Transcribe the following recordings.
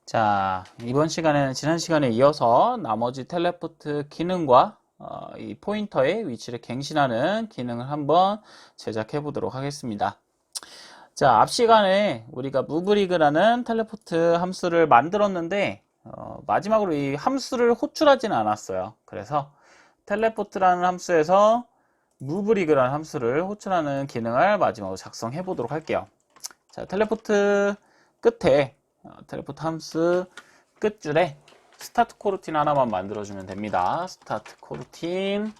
자, 이번 시간에는 지난 시간에 이어서 나머지 텔레포트 기능과 이 포인터의 위치를 갱신하는 기능을 한번 제작해 보도록 하겠습니다. 자, 앞 시간에 우리가 무브리그라는 텔레포트 함수를 만들었는데 마지막으로 이 함수를 호출하지는 않았어요. 그래서 텔레포트라는 함수에서 무브리그라는 함수를 호출하는 기능을 마지막으로 작성해 보도록 할게요. 자, 텔레포트 끝에 텔레포트 함수 끝줄에 스타트 코루틴 하나만 만들어주면 됩니다. 스타트 코루틴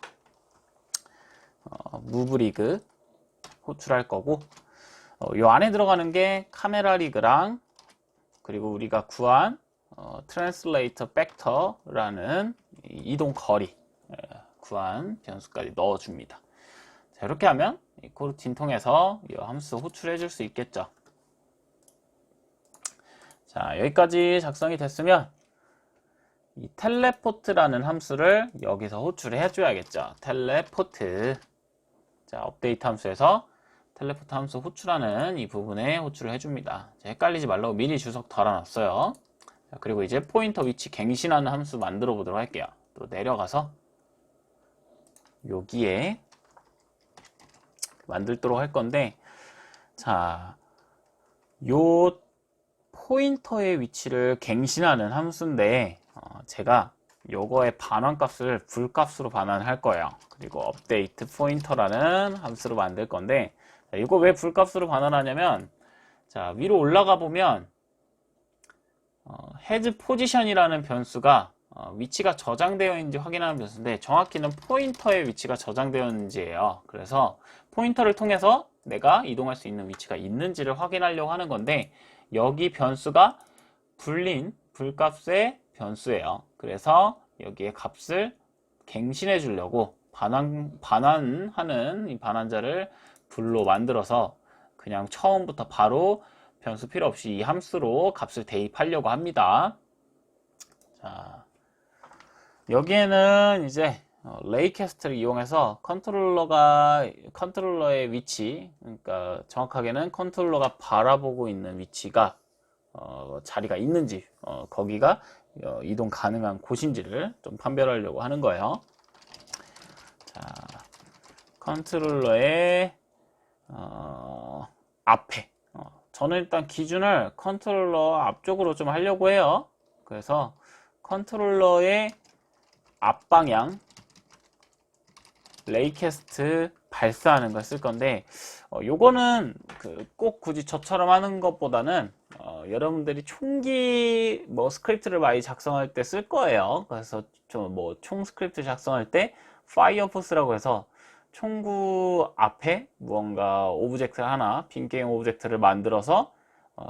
무브리그 호출할 거고, 요 안에 들어가는 게 카메라 리그랑 그리고 우리가 구한 트랜슬레이터 벡터라는 이동 거리 구한 변수까지 넣어줍니다. 자, 이렇게 하면 이 코루틴 통해서 이 함수 호출해 줄 수 있겠죠. 자, 여기까지 작성이 됐으면 이 텔레포트라는 함수를 여기서 호출해 줘야겠죠. 텔레포트. 자, 업데이트 함수에서 텔레포트 함수 호출하는 이 부분에 호출을 해줍니다. 자, 헷갈리지 말라고 미리 주석 달아놨어요. 자, 그리고 이제 포인터 위치 갱신하는 함수 만들어 보도록 할게요. 또 내려가서 여기에 만들도록 할 건데, 자, 요 포인터의 위치를 갱신하는 함수인데 제가 요거의 반환값을 불값으로 반환할 거예요. 그리고 업데이트 포인터라는 함수로 만들 건데, 자, 이거 왜 불값으로 반환하냐면, 자, 위로 올라가 보면 헤드 포지션이라는 변수가 위치가 저장되어 있는지 확인하는 변수인데, 정확히는 포인터의 위치가 저장되어 있는지예요. 그래서 포인터를 통해서 내가 이동할 수 있는 위치가 있는지를 확인하려고 하는 건데, 여기 변수가 불린 불값의 변수예요. 그래서 여기에 값을 갱신해 주려고 반환하는 이 반환자를 불로 만들어서 그냥 처음부터 바로 변수 필요 없이 이 함수로 값을 대입하려고 합니다. 자, 여기에는 이제 레이캐스트를 이용해서 컨트롤러의 위치, 그러니까 정확하게는 컨트롤러가 바라보고 있는 위치가 자리가 있는지, 거기가 이동 가능한 곳인지를 좀 판별하려고 하는 거예요. 자, 컨트롤러의 앞에, 저는 일단 기준을 컨트롤러 앞쪽으로 좀 하려고 해요. 그래서 컨트롤러의 앞방향 레이캐스트 발사하는 걸 쓸 건데, 요거는 꼭 굳이 저처럼 하는 것보다는 여러분들이 총기 스크립트를 많이 작성할 때 쓸 거예요. 그래서 총 스크립트 작성할 때 파이어포스라고 해서 총구 앞에 무언가 오브젝트 하나, 빈 게임 오브젝트를 만들어서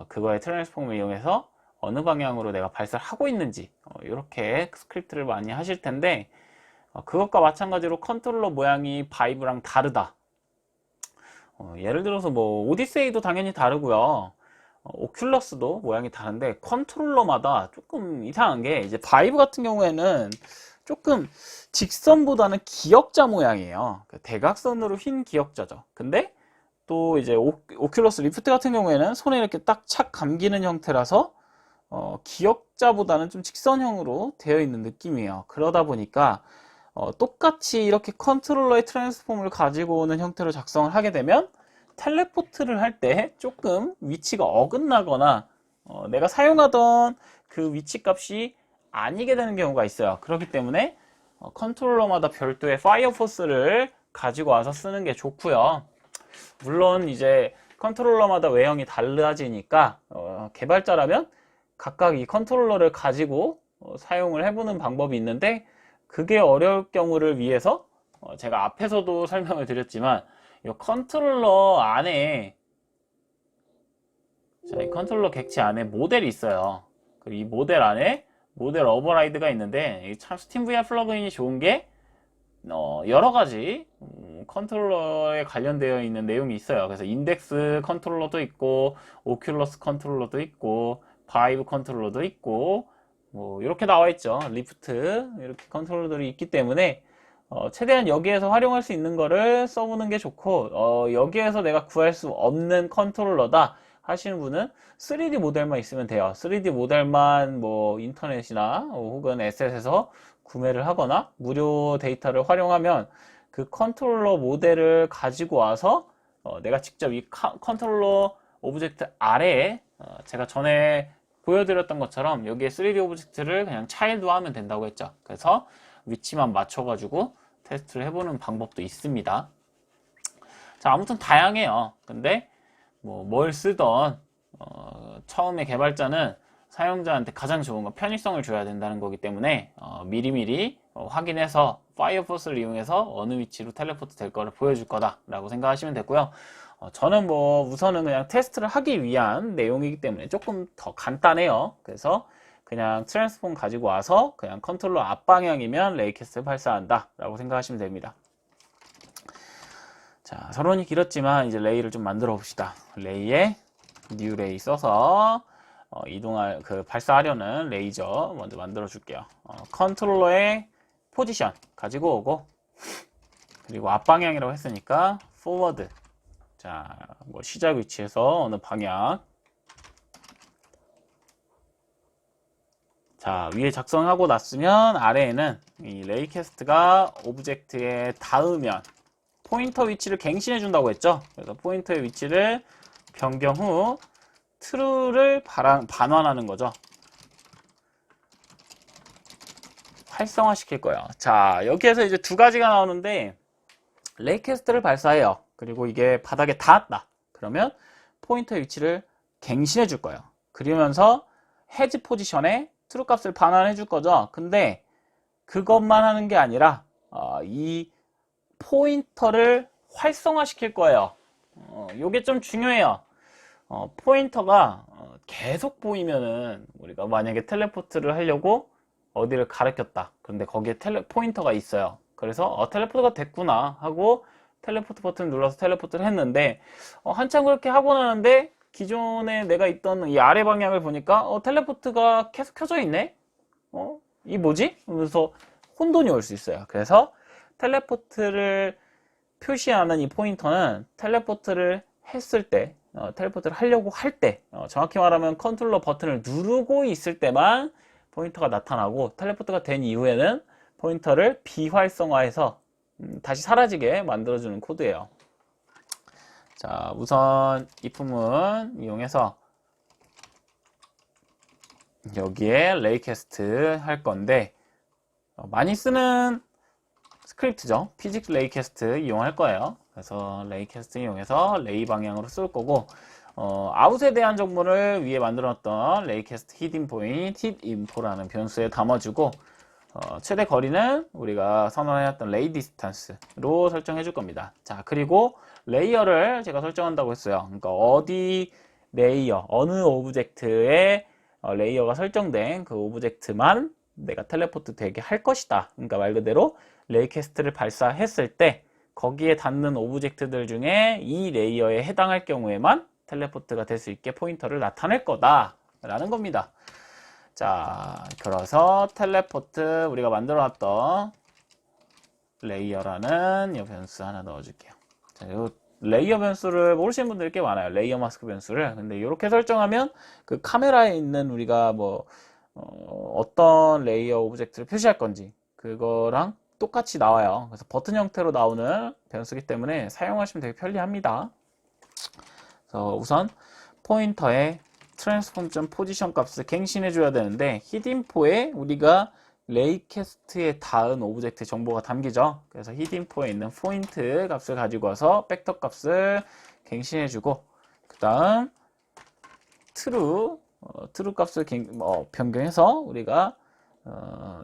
그거의 트랜스폼을 이용해서 어느 방향으로 내가 발사를 하고 있는지 이렇게 스크립트를 많이 하실 텐데, 그것과 마찬가지로 컨트롤러 모양이 바이브랑 다르다. 예를 들어서 오디세이도 당연히 다르고요. 오큘러스도 모양이 다른데 컨트롤러마다 조금 이상한 게, 이제 바이브 같은 경우에는 조금 직선보다는 기역자 모양이에요. 대각선으로 휜 기역자죠. 근데 또 이제 오큘러스 리프트 같은 경우에는 손에 이렇게 딱 착 감기는 형태라서 기역자보다는 좀 직선형으로 되어 있는 느낌이에요. 그러다 보니까 똑같이 이렇게 컨트롤러의 트랜스폼을 가지고 오는 형태로 작성을 하게 되면 텔레포트를 할 때 조금 위치가 어긋나거나 내가 사용하던 그 위치 값이 아니게 되는 경우가 있어요. 그렇기 때문에 컨트롤러마다 별도의 파이어포스를 가지고 와서 쓰는 게 좋고요. 물론 이제 컨트롤러마다 외형이 달라지니까 개발자라면 각각 이 컨트롤러를 가지고 사용을 해보는 방법이 있는데, 그게 어려울 경우를 위해서 제가 앞에서도 설명을 드렸지만 이 컨트롤러 안에, 자, 이 컨트롤러 객체 안에 모델이 있어요. 그리고 이 모델 안에 모델 오버라이드가 있는데, 참 스팀VR 플러그인이 좋은 게 여러 가지 컨트롤러에 관련되어 있는 내용이 있어요. 그래서 인덱스 컨트롤러도 있고, 오큘러스 컨트롤러도 있고, 바이브 컨트롤러도 있고, 이렇게 나와 있죠. 리프트 이렇게 컨트롤러들이 있기 때문에 최대한 여기에서 활용할 수 있는 거를 써보는 게 좋고, 여기에서 내가 구할 수 없는 컨트롤러다 하시는 분은 3D 모델만 있으면 돼요. 3D 모델만 뭐 인터넷이나 혹은 에셋에서 구매를 하거나 무료 데이터를 활용하면 그 컨트롤러 모델을 가지고 와서 내가 직접 이 컨트롤러 오브젝트 아래에 제가 전에 보여드렸던 것처럼 여기에 3D 오브젝트를 그냥 차일드화하면 된다고 했죠. 그래서 위치만 맞춰가지고 테스트를 해보는 방법도 있습니다. 자, 아무튼 다양해요. 근데 뭐 뭘 쓰던 처음에 개발자는 사용자한테 가장 좋은 건 편의성을 줘야 된다는 거기 때문에 미리미리 확인해서 파이어포스를 이용해서 어느 위치로 텔레포트 될 거를 보여줄 거다 라고 생각하시면 되고요. 저는 뭐 우선은 그냥 테스트를 하기 위한 내용이기 때문에 조금 더 간단해요. 그래서 그냥 트랜스폼 가지고 와서 그냥 컨트롤러 앞방향이면 레이캐스트를 발사한다 라고 생각하시면 됩니다. 자, 서론이 길었지만 이제 레이를 좀 만들어 봅시다. 레이에 뉴 레이 써서 이동할 발사하려는 레이저 먼저 만들어 줄게요. 컨트롤러의 포지션 가지고 오고, 그리고 앞방향이라고 했으니까 포워드. 자, 뭐 시작 위치에서 어느 방향. 자, 위에 작성하고 났으면 아래에는 이 레이캐스트가 오브젝트에 닿으면 포인터 위치를 갱신해 준다고 했죠. 그래서 포인터의 위치를 변경 후 true를 반환하는 거죠. 활성화 시킬 거예요. 자, 여기에서 이제 두 가지가 나오는데, 레이캐스트를 발사해요. 그리고 이게 바닥에 닿았다. 그러면 포인터의 위치를 갱신해 줄 거예요. 그러면서 헤지 포지션에 true 값을 반환해 줄 거죠. 근데 그것만 하는 게 아니라 이 포인터를 활성화 시킬 거예요. 요게 좀 중요해요. 포인터가 계속 보이면은 우리가 만약에 텔레포트를 하려고 어디를 가리켰다. 그런데 거기에 포인터가 있어요. 그래서 텔레포트가 됐구나 하고 텔레포트 버튼을 눌러서 텔레포트를 했는데 한참 그렇게 하고 나는데 기존에 내가 있던 이 아래 방향을 보니까 텔레포트가 계속 켜져 있네? 이 뭐지? 그래서 혼돈이 올 수 있어요. 그래서 텔레포트를 표시하는 이 포인터는 텔레포트를 했을 때, 텔레포트를 하려고 할 때, 정확히 말하면 컨트롤러 버튼을 누르고 있을 때만 포인터가 나타나고, 텔레포트가 된 이후에는 포인터를 비활성화해서 다시 사라지게 만들어주는 코드예요. 자, 우선 if문 이용해서 여기에 레이캐스트 할 건데, 많이 쓰는 스크립트죠. physics 레이캐스트 이용할 거예요. 그래서 레이캐스트 이용해서 레이 방향으로 쓸 거고, 아웃에 대한 정보를 위에 만들었던 레이캐스트 hitInfo라는 변수에 담아주고, 최대 거리는 우리가 선언해놨던 레이 디스턴스로 설정해 줄 겁니다. 자, 그리고 레이어를 제가 설정한다고 했어요. 그러니까 어디 레이어, 어느 오브젝트에 레이어가 설정된 그 오브젝트만 내가 텔레포트 되게 할 것이다. 그러니까 말 그대로 레이캐스트를 발사했을 때 거기에 닿는 오브젝트들 중에 이 레이어에 해당할 경우에만 텔레포트가 될 수 있게 포인터를 나타낼 거다 라는 겁니다. 자, 그래서 텔레포트 우리가 만들어 놨던 레이어라는 이 변수 하나 넣어 줄게요. 자, 이 레이어 변수를 모르시는 분들 꽤 많아요. 레이어 마스크 변수를. 근데 이렇게 설정하면 그 카메라에 있는 우리가 뭐 어떤 레이어 오브젝트를 표시할 건지 그거랑 똑같이 나와요. 그래서 버튼 형태로 나오는 변수기 때문에 사용하시면 되게 편리합니다. 그래서 우선 포인터에 transform.position 값을 갱신해 줘야 되는데 hitInfo에 우리가 레이캐스트에 닿은 오브젝트 정보가 담기죠. 그래서 hitInfo에 있는 포인트 값을 가지고 와서 벡터 값을 갱신해 주고, 그 다음 true 값을 변경해서 우리가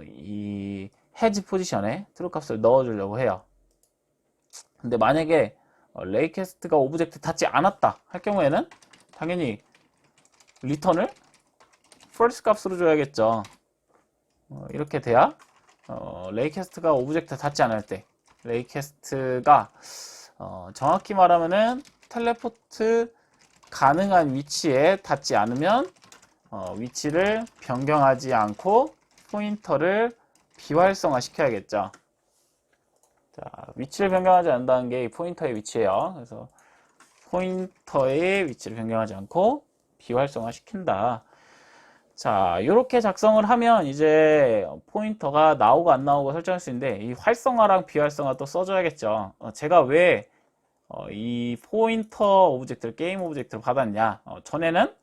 이 헤지 포지션에 true 값을 넣어 주려고 해요. 근데 만약에 레이캐스트가 오브젝트 닿지 않았다 할 경우에는 당연히 리턴을 false 값으로 줘야겠죠. 이렇게 돼야 레이캐스트가 오브젝트 닿지 않을 때, 레이캐스트가 정확히 말하면은 텔레포트 가능한 위치에 닿지 않으면 위치를 변경하지 않고 포인터를 비활성화 시켜야겠죠. 자, 위치를 변경하지 않는다는 게 이 포인터의 위치예요. 그래서 포인터의 위치를 변경하지 않고 비활성화 시킨다. 자, 이렇게 작성을 하면 이제 포인터가 나오고 안 나오고 설정할 수 있는데, 이 활성화랑 비활성화 또 써줘야겠죠. 제가 왜 이 포인터 오브젝트를 게임 오브젝트로 받았냐. 전에는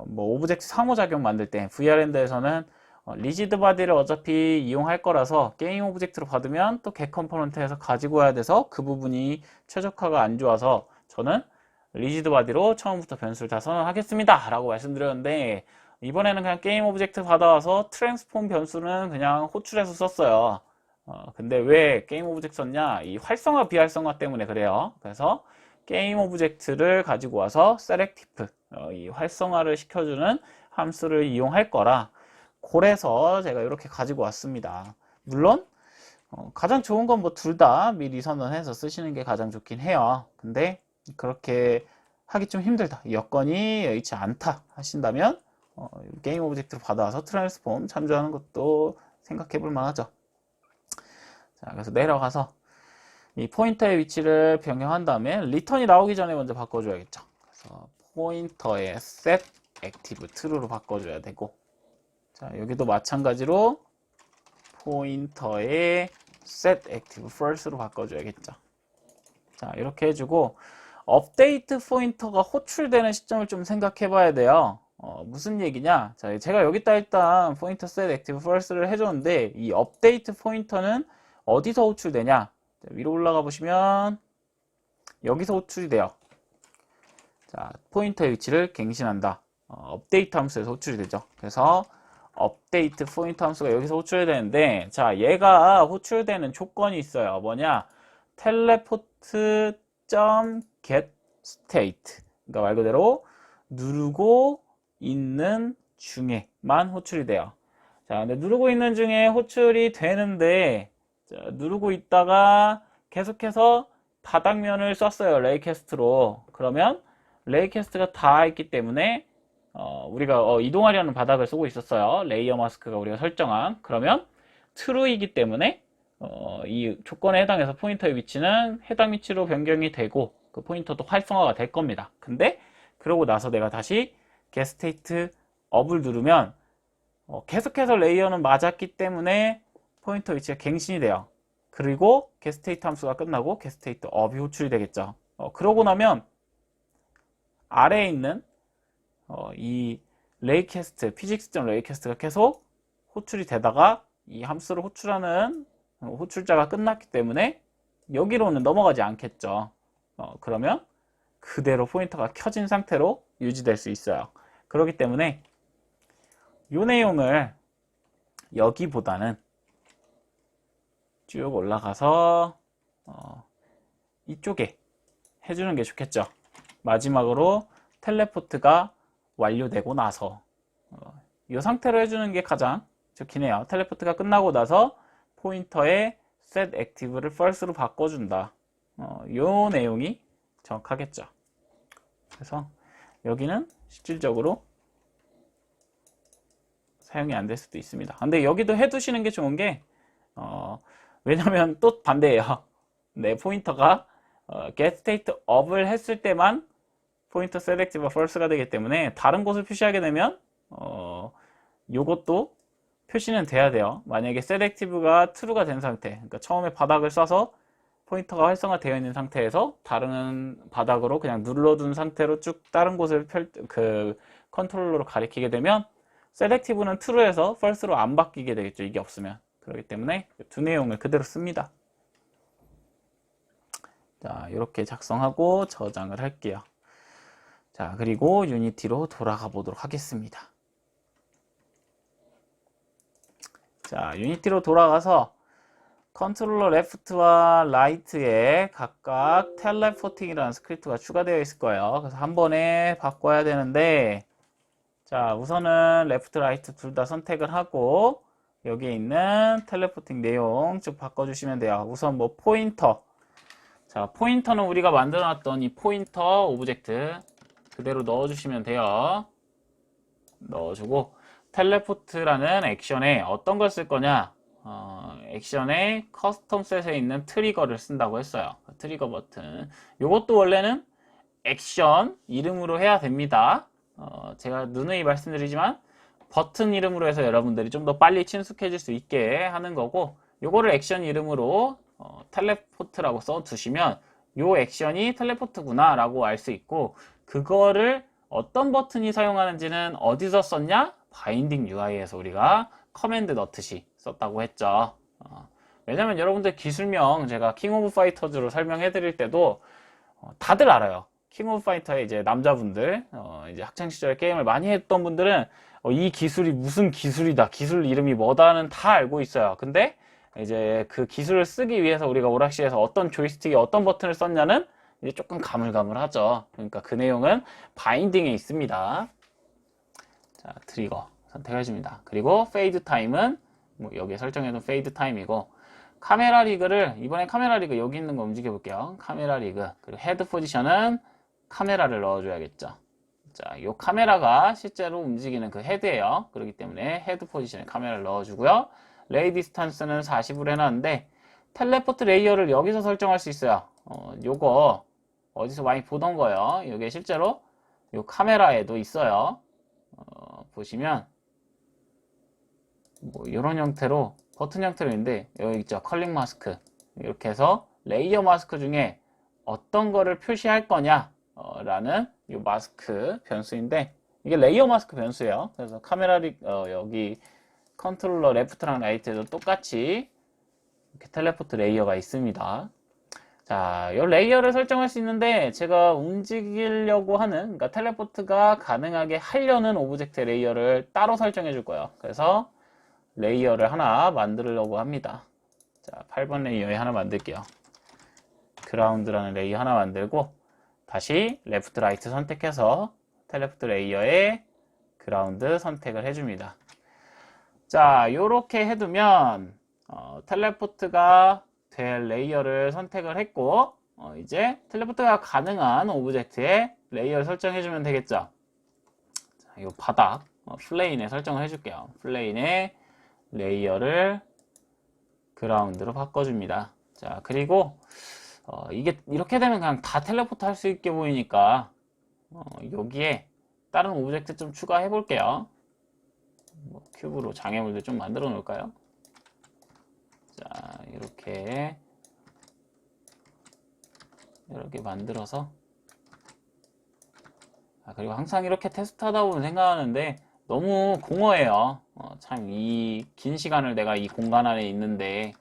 뭐 오브젝트 상호작용 만들 때 VR엔더에서는 리지드 바디를 어차피 이용할 거라서 게임 오브젝트로 받으면 또 겟 컴포넌트에서 가지고 와야 돼서 그 부분이 최적화가 안 좋아서 저는 리지드 바디로 처음부터 변수를 다 선언하겠습니다 라고 말씀드렸는데, 이번에는 그냥 게임 오브젝트 받아와서 트랜스폼 변수는 그냥 호출해서 썼어요. 근데 왜 게임 오브젝트 썼냐? 이 활성화 비활성화 때문에 그래요. 그래서 게임 오브젝트를 가지고 와서 selective, 이 활성화를 시켜주는 함수를 이용할 거라, 그래서 제가 이렇게 가지고 왔습니다. 물론 가장 좋은 건 뭐 둘 다 미리 선언해서 쓰시는 게 가장 좋긴 해요. 근데 그렇게 하기 좀 힘들다, 여건이 여의치 않다 하신다면 게임 오브젝트로 받아와서 트랜스폼 참조하는 것도 생각해 볼 만하죠. 자, 그래서 내려가서 이 포인터의 위치를 변경한 다음에 리턴이 나오기 전에 먼저 바꿔줘야겠죠. 그래서 포인터의 set active true로 바꿔줘야 되고, 자, 여기도 마찬가지로 포인터의 set active false로 바꿔줘야겠죠. 자, 이렇게 해주고 업데이트 포인터가 호출되는 시점을 좀 생각해 봐야 돼요. 무슨 얘기냐? 자, 제가 여기다 일단 포인터 set active false를 해줬는데, 이 업데이트 포인터는 어디서 호출되냐? 위로 올라가 보시면 여기서 호출이 돼요. 자, 포인터의 위치를 갱신한다. 업데이트 함수에서 호출이 되죠. 그래서 업데이트 포인터 함수가 여기서 호출이 되는데, 자, 얘가 호출되는 조건이 있어요. 뭐냐? teleport.getState. 그러니까 말 그대로 누르고 있는 중에만 호출이 돼요. 자, 근데 누르고 있는 중에 호출이 되는데, 자, 누르고 있다가 계속해서 바닥면을 썼어요. 레이캐스트로. 그러면 레이캐스트가 다 있기 때문에 우리가 이동하려는 바닥을 쓰고 있었어요. 레이어 마스크가 우리가 설정한. 그러면 true이기 때문에 이 조건에 해당해서 포인터의 위치는 해당 위치로 변경이 되고 그 포인터도 활성화가 될 겁니다. 근데 그러고 나서 내가 다시 getState up을 누르면 계속해서 레이어는 맞았기 때문에 포인터 위치가 갱신이 돼요. 그리고 getState 함수가 끝나고 getState up이 호출이 되겠죠. 그러고 나면 아래에 있는 이 레이캐스트, physics.레이캐스트가 계속 호출이 되다가 이 함수를 호출하는 호출자가 끝났기 때문에 여기로는 넘어가지 않겠죠. 그러면 그대로 포인터가 켜진 상태로 유지될 수 있어요. 그렇기 때문에 이 내용을 여기보다는 쭉 올라가서 이쪽에 해주는 게 좋겠죠. 마지막으로 텔레포트가 완료되고 나서 이 상태로 해주는 게 가장 좋긴 해요. 텔레포트가 끝나고 나서 포인터의 set active를 false로 바꿔준다. 이 내용이 정확하겠죠. 그래서 여기는 실질적으로 사용이 안 될 수도 있습니다. 근데 여기도 해두시는 게 좋은 게 왜냐면 또 반대예요. 내 포인터가 getState up을 했을 때만 포인터 select가 false가 되기 때문에 다른 곳을 표시하게 되면 요것도 표시는 돼야 돼요. 만약에 selective가 true가 된 상태, 그러니까 처음에 바닥을 쏴서 포인터가 활성화되어 있는 상태에서 다른 바닥으로 그냥 눌러둔 상태로 쭉 다른 곳을 컨트롤러로 가리키게 되면 selective는 true에서 false로 안 바뀌게 되겠죠. 이게 없으면. 그렇기 때문에 두 내용을 그대로 씁니다. 자, 이렇게 작성하고 저장을 할게요. 자, 그리고 유니티로 돌아가 보도록 하겠습니다. 자, 유니티로 돌아가서 컨트롤러 레프트와 라이트에 각각 텔레포팅이라는 스크립트가 추가되어 있을 거예요. 그래서 한 번에 바꿔야 되는데, 자, 우선은 레프트, 라이트 둘 다 선택을 하고 여기에 있는 텔레포팅 내용 쭉 바꿔주시면 돼요. 우선 뭐 포인터. 자, 포인터는 우리가 만들어놨던 이 포인터 오브젝트 그대로 넣어주시면 돼요. 넣어주고 텔레포트라는 액션에 어떤 걸 쓸 거냐? 액션에 커스텀 셋에 있는 트리거를 쓴다고 했어요. 트리거 버튼. 이것도 원래는 액션 이름으로 해야 됩니다. 제가 누누이 말씀드리지만 버튼 이름으로 해서 여러분들이 좀 더 빨리 친숙해질 수 있게 하는 거고, 요거를 액션 이름으로 텔레포트라고 써 두시면 요 액션이 텔레포트구나 라고 알 수 있고, 그거를 어떤 버튼이 사용하는지는 어디서 썼냐? 바인딩 UI에서 우리가 커맨드 넣듯이 썼다고 했죠. 왜냐면 여러분들 기술명 제가 킹 오브 파이터즈로 설명해 드릴 때도 다들 알아요. 킹 오브 파이터의 이제 남자분들, 이제 학창시절에 게임을 많이 했던 분들은 이 기술이 무슨 기술이다, 기술 이름이 뭐다는 다 알고 있어요. 근데 이제 그 기술을 쓰기 위해서 우리가 오락실에서 어떤 조이스틱에 어떤 버튼을 썼냐는 이제 조금 가물가물하죠. 그러니까 그 내용은 바인딩에 있습니다. 자, 트리거 선택해 줍니다. 그리고 페이드 타임은 뭐 여기에 설정해둔 페이드 타임이고, 카메라 리그를 이번에 카메라 리그 여기 있는 거 움직여 볼게요. 카메라 리그, 그리고 헤드 포지션은 카메라를 넣어줘야겠죠. 자, 요 카메라가 실제로 움직이는 그 헤드예요. 그렇기 때문에 헤드 포지션에 카메라를 넣어주고요. 레이 디스턴스는 40으로 해놨는데, 텔레포트 레이어를 여기서 설정할 수 있어요. 요거 어디서 많이 보던 거예요. 이게 실제로 요 카메라에도 있어요. 보시면 뭐 이런 형태로 버튼 형태로 있는데, 여기 있죠, 컬링 마스크. 이렇게 해서 레이어 마스크 중에 어떤 거를 표시할 거냐 라는 이 마스크 변수인데, 이게 레이어 마스크 변수예요. 그래서 카메라 여기 컨트롤러 레프트랑 라이트에도 똑같이 이렇게 텔레포트 레이어가 있습니다. 자, 이 레이어를 설정할 수 있는데, 제가 움직이려고 하는, 그러니까 텔레포트가 가능하게 하려는 오브젝트 레이어를 따로 설정해 줄 거예요. 그래서 레이어를 하나 만들려고 합니다. 자, 8번 레이어에 하나 만들게요. 그라운드라는 레이어 하나 만들고, 다시 레프트 라이트 선택해서 텔레포트 레이어에 그라운드 선택을 해줍니다. 자, 요렇게 해두면 텔레포트가 될 레이어를 선택을 했고, 이제 텔레포트가 가능한 오브젝트에 레이어를 설정해주면 되겠죠. 자, 요 바닥 플레인에 설정을 해줄게요. 플레인에 레이어를 그라운드로 바꿔줍니다. 자, 그리고 이게 이렇게 되면 그냥 다 텔레포트 할 수 있게 보이니까 여기에 다른 오브젝트 좀 추가해 볼게요. 뭐 큐브로 장애물들 좀 만들어 놓을까요? 자, 이렇게 만들어서, 그리고 항상 이렇게 테스트하다 보면 생각하는데 너무 공허해요. 참 이 긴 시간을 내가 이 공간 안에 있는데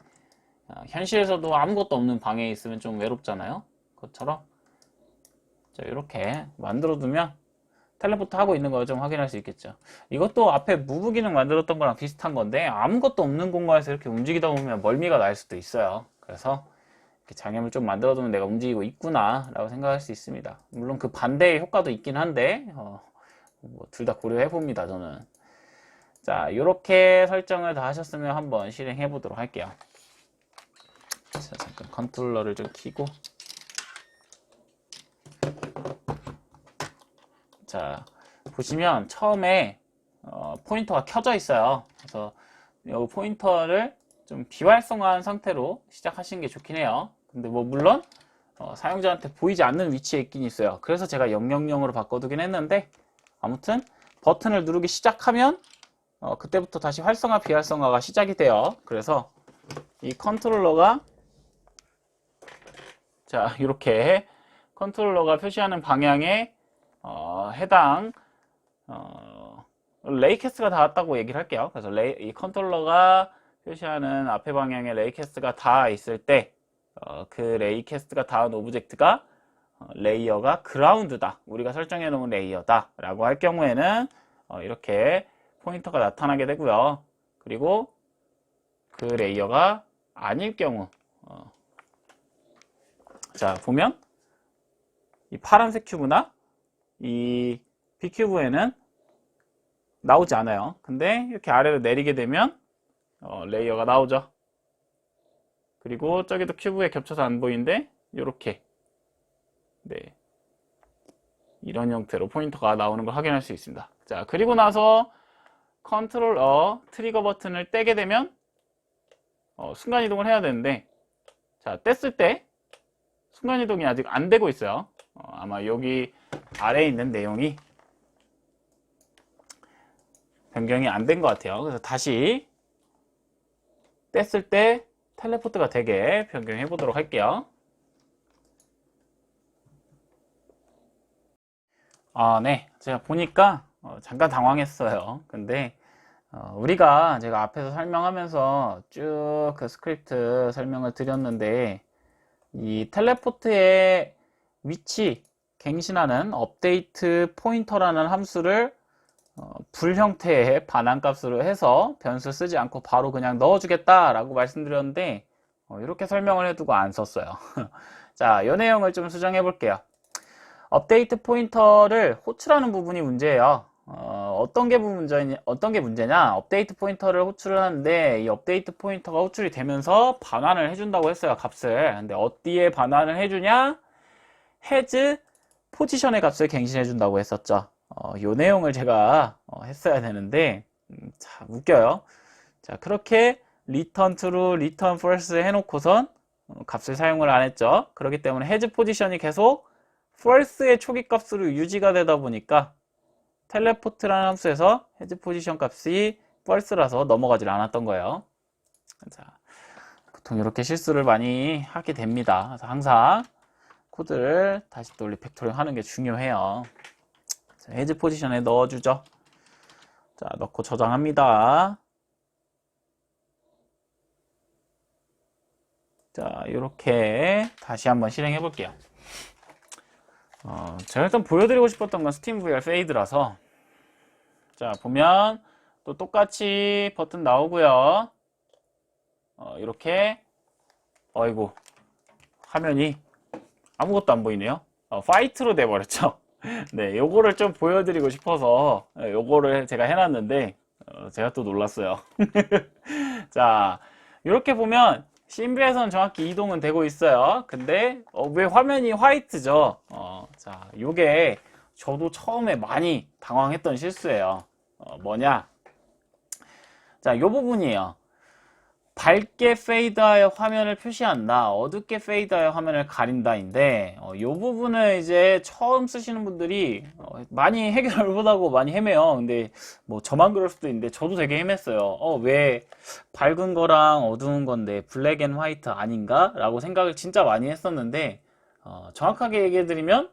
현실에서도 아무것도 없는 방에 있으면 좀 외롭잖아요. 그것처럼 자, 이렇게 만들어 두면 텔레포트 하고 있는 거 좀 확인할 수 있겠죠. 이것도 앞에 무브 기능 만들었던 거랑 비슷한 건데, 아무것도 없는 공간에서 이렇게 움직이다 보면 멀미가 날 수도 있어요. 그래서 이렇게 장애물 좀 만들어 두면 내가 움직이고 있구나 라고 생각할 수 있습니다. 물론 그 반대의 효과도 있긴 한데 뭐 둘 다 고려해 봅니다, 저는. 자, 이렇게 설정을 다 하셨으면 한번 실행해 보도록 할게요. 자, 잠깐 컨트롤러를 좀 켜고, 자, 보시면 처음에 포인터가 켜져 있어요. 그래서 이 포인터를 좀 비활성화한 상태로 시작하시는 게 좋긴 해요. 근데 뭐 물론 사용자한테 보이지 않는 위치에 있긴 있어요. 그래서 제가 000으로 바꿔두긴 했는데, 아무튼 버튼을 누르기 시작하면 그때부터 다시 활성화 비활성화가 시작이 돼요. 그래서 이 컨트롤러가, 자, 이렇게 컨트롤러가 표시하는 방향에 해당 레이캐스트가 닿았다고 얘기를 할게요. 그래서 이 컨트롤러가 표시하는 앞에 방향에 레이캐스트가 닿아 있을 때 그 레이캐스트가 닿은 오브젝트가 레이어가 그라운드다, 우리가 설정해 놓은 레이어다 라고 할 경우에는 이렇게 포인터가 나타나게 되고요. 그리고 그 레이어가 아닐 경우, 자, 보면 이 파란색 큐브나 이 B큐브에는 나오지 않아요. 근데 이렇게 아래로 내리게 되면 레이어가 나오죠. 그리고 저기도 큐브에 겹쳐서 안 보이는데 이렇게, 네, 이런 형태로 포인터가 나오는 걸 확인할 수 있습니다. 자, 그리고 나서 컨트롤러 트리거 버튼을 떼게 되면 순간이동을 해야 되는데, 자, 뗐을 때 순간이동이 아직 안 되고 있어요. 아마 여기 아래에 있는 내용이 변경이 안 된 것 같아요. 그래서 다시 뗐을 때 텔레포트가 되게 변경해 보도록 할게요. 네. 제가 보니까 잠깐 당황했어요. 근데 우리가 제가 앞에서 설명하면서 쭉 그 스크립트 설명을 드렸는데 이 텔레포트의 위치 갱신하는 업데이트 포인터라는 함수를 불 형태의 반환값으로 해서 변수 쓰지 않고 바로 그냥 넣어주겠다 라고 말씀드렸는데 이렇게 설명을 해두고 안 썼어요. 자, 이 내용을 좀 수정해 볼게요. 업데이트 포인터를 호출하는 부분이 문제예요. 어떤 게 문제냐? 업데이트 포인터를 호출을 하는데 이 업데이트 포인터가 호출이 되면서 반환을 해준다고 했어요, 값을. 근데 어디에 반환을 해주냐? has 포지션의 값을 갱신해 준다고 했었죠. 요 내용을 제가 했어야 되는데 자, 웃겨요. 자, 그렇게 return true, return false 해놓고선 값을 사용을 안 했죠. 그렇기 때문에 has 포지션이 계속 false의 초기 값으로 유지가 되다 보니까 텔레포트라는 함수에서 has 포지션 값이 false라서 넘어가질 않았던 거예요. 자, 보통 이렇게 실수를 많이 하게 됩니다. 그래서 항상 코드를 다시 또 리팩토링 하는 게 중요해요. 자, has 포지션에 넣어주죠. 자, 넣고 저장합니다. 자, 이렇게 다시 한번 실행해 볼게요. 제가 일단 보여드리고 싶었던 건 스팀 VR 페이드라서 자, 보면 또 똑같이 버튼 나오고요. 이렇게 어이구 화면이 아무것도 안 보이네요. 파이트로 돼버렸죠. 네, 요거를 좀 보여드리고 싶어서 요거를 제가 해놨는데 제가 또 놀랐어요. 자, 이렇게 보면 심비에서는 정확히 이동은 되고 있어요. 근데 왜 화면이 화이트죠? 자, 요게 저도 처음에 많이 당황했던 실수예요. 뭐냐? 자, 요 부분이에요. 밝게 페이드하여 화면을 표시한다, 어둡게 페이드하여 화면을 가린다인데 이 부분을 이제 처음 쓰시는 분들이 많이 해결을 못하고 많이 헤매요. 근데 뭐 저만 그럴 수도 있는데 저도 되게 헤맸어요. 왜 밝은 거랑 어두운 건데 블랙 앤 화이트 아닌가? 라고 생각을 진짜 많이 했었는데 정확하게 얘기해 드리면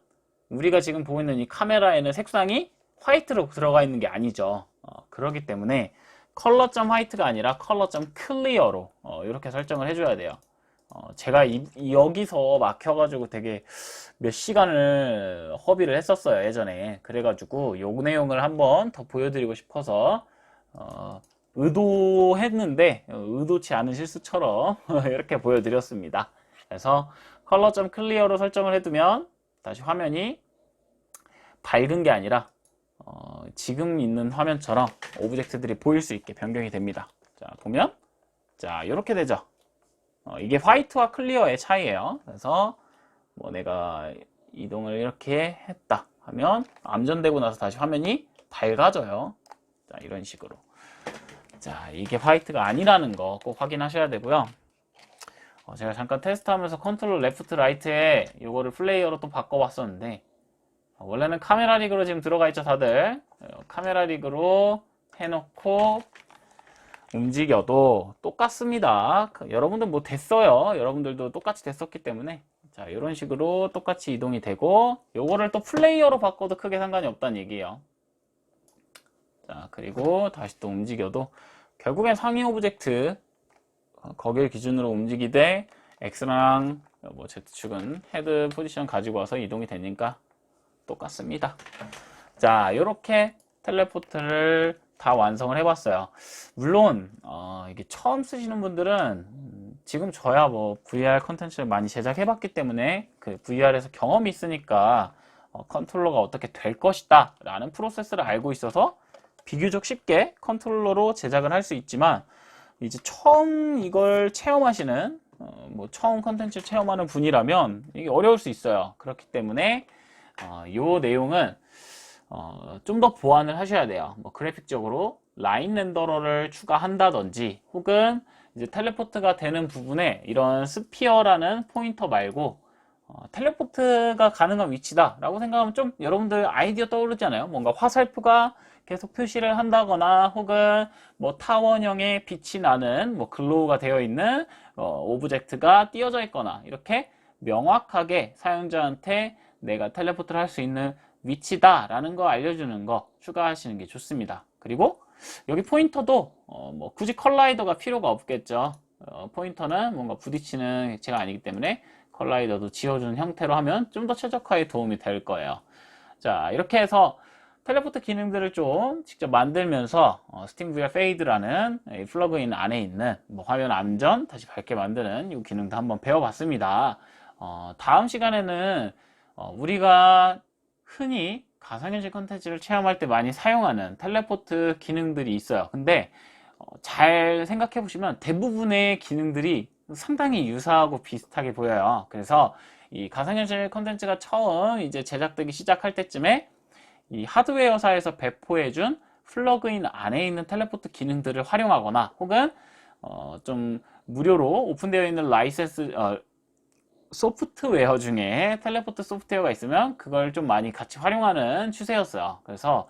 우리가 지금 보고 있는 이 카메라에는 색상이 화이트로 들어가 있는 게 아니죠. 그렇기 때문에 컬러.화이트가 아니라 컬러.클리어로 이렇게 설정을 해줘야 돼요. 제가 여기서 막혀가지고 되게 몇 시간을 허비를 했었어요, 예전에. 그래가지고 요 내용을 한번 더 보여드리고 싶어서 의도했는데 의도치 않은 실수처럼 이렇게 보여드렸습니다. 그래서 컬러.클리어로 설정을 해두면 다시 화면이 밝은 게 아니라 지금 있는 화면처럼 오브젝트들이 보일 수 있게 변경이 됩니다. 자, 보면 자, 이렇게 되죠. 이게 화이트와 클리어의 차이예요. 그래서 뭐 내가 이동을 이렇게 했다 하면 암전되고 나서 다시 화면이 밝아져요. 자, 이런 식으로. 자, 이게 화이트가 아니라는 거 꼭 확인하셔야 되고요. 제가 잠깐 테스트하면서 컨트롤 레프트 라이트에 이거를 플레이어로 또 바꿔봤었는데 원래는 카메라 릭으로 지금 들어가 있죠, 다들. 카메라 릭으로 해놓고 움직여도 똑같습니다. 여러분들 뭐 됐어요. 여러분들도 똑같이 됐었기 때문에 자, 이런 식으로 똑같이 이동이 되고 요거를 또 플레이어로 바꿔도 크게 상관이 없다는 얘기예요. 자, 그리고 다시 또 움직여도 결국엔 상위 오브젝트 거기를 기준으로 움직이되 X랑 뭐 Z축은 헤드 포지션 가지고 와서 이동이 되니까 똑같습니다. 자, 이렇게 텔레포트를 다 완성을 해봤어요. 물론 이게 처음 쓰시는 분들은 지금 저야 뭐 VR 컨텐츠를 많이 제작해봤기 때문에 그 VR에서 경험이 있으니까 컨트롤러가 어떻게 될 것이다 라는 프로세스를 알고 있어서 비교적 쉽게 컨트롤러로 제작을 할 수 있지만 이제 처음 이걸 체험하시는 뭐 처음 컨텐츠 체험하는 분이라면 이게 어려울 수 있어요. 그렇기 때문에 이 내용은 좀 더 보완을 하셔야 돼요. 뭐 그래픽적으로 라인 렌더러를 추가한다든지 혹은 이제 텔레포트가 되는 부분에 이런 스피어라는 포인터 말고 텔레포트가 가능한 위치다 라고 생각하면 좀 여러분들 아이디어 떠오르잖아요. 뭔가 화살표가 계속 표시를 한다거나 혹은 뭐 타원형의 빛이 나는 뭐 글로우가 되어 있는 오브젝트가 띄어져 있거나 이렇게 명확하게 사용자한테 내가 텔레포트를 할 수 있는 위치다 라는 거 알려주는 거 추가하시는 게 좋습니다. 그리고 여기 포인터도 뭐 굳이 컬라이더가 필요가 없겠죠. 포인터는 뭔가 부딪히는 액체가 아니기 때문에 컬라이더도 지워주는 형태로 하면 좀 더 최적화에 도움이 될 거예요. 자, 이렇게 해서 텔레포트 기능들을 좀 직접 만들면서 스팀VR 페이드라는 이 플러그인 안에 있는 뭐 화면 안전 다시 밝게 만드는 이 기능도 한번 배워봤습니다. 다음 시간에는 우리가 흔히 가상현실 컨텐츠를 체험할 때 많이 사용하는 텔레포트 기능들이 있어요. 근데 잘 생각해 보시면 대부분의 기능들이 상당히 유사하고 비슷하게 보여요. 그래서 이 가상현실 컨텐츠가 처음 이제 제작되기 시작할 때쯤에 이 하드웨어사에서 배포해준 플러그인 안에 있는 텔레포트 기능들을 활용하거나 혹은 좀 무료로 오픈되어 있는 라이센스 소프트웨어 중에 텔레포트 소프트웨어가 있으면 그걸 좀 많이 같이 활용하는 추세였어요. 그래서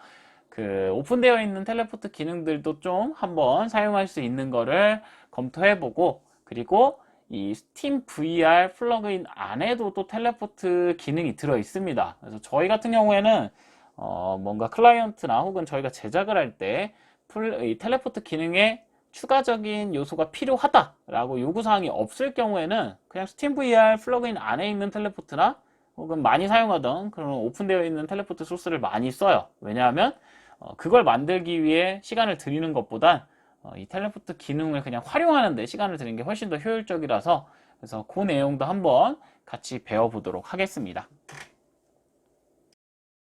그 오픈되어 있는 텔레포트 기능들도 좀 한번 사용할 수 있는 거를 검토해보고, 그리고 이 스팀 VR 플러그인 안에도 또 텔레포트 기능이 들어 있습니다. 그래서 저희 같은 경우에는 뭔가 클라이언트나 혹은 저희가 제작을 할 때 이 텔레포트 기능에 추가적인 요소가 필요하다라고 요구사항이 없을 경우에는 그냥 스팀 VR 플러그인 안에 있는 텔레포트나 혹은 많이 사용하던 그런 오픈되어 있는 텔레포트 소스를 많이 써요. 왜냐하면 그걸 만들기 위해 시간을 들이는 것보단 이 텔레포트 기능을 그냥 활용하는 데 시간을 들이는 게 훨씬 더 효율적이라서, 그래서 그 내용도 한번 같이 배워보도록 하겠습니다.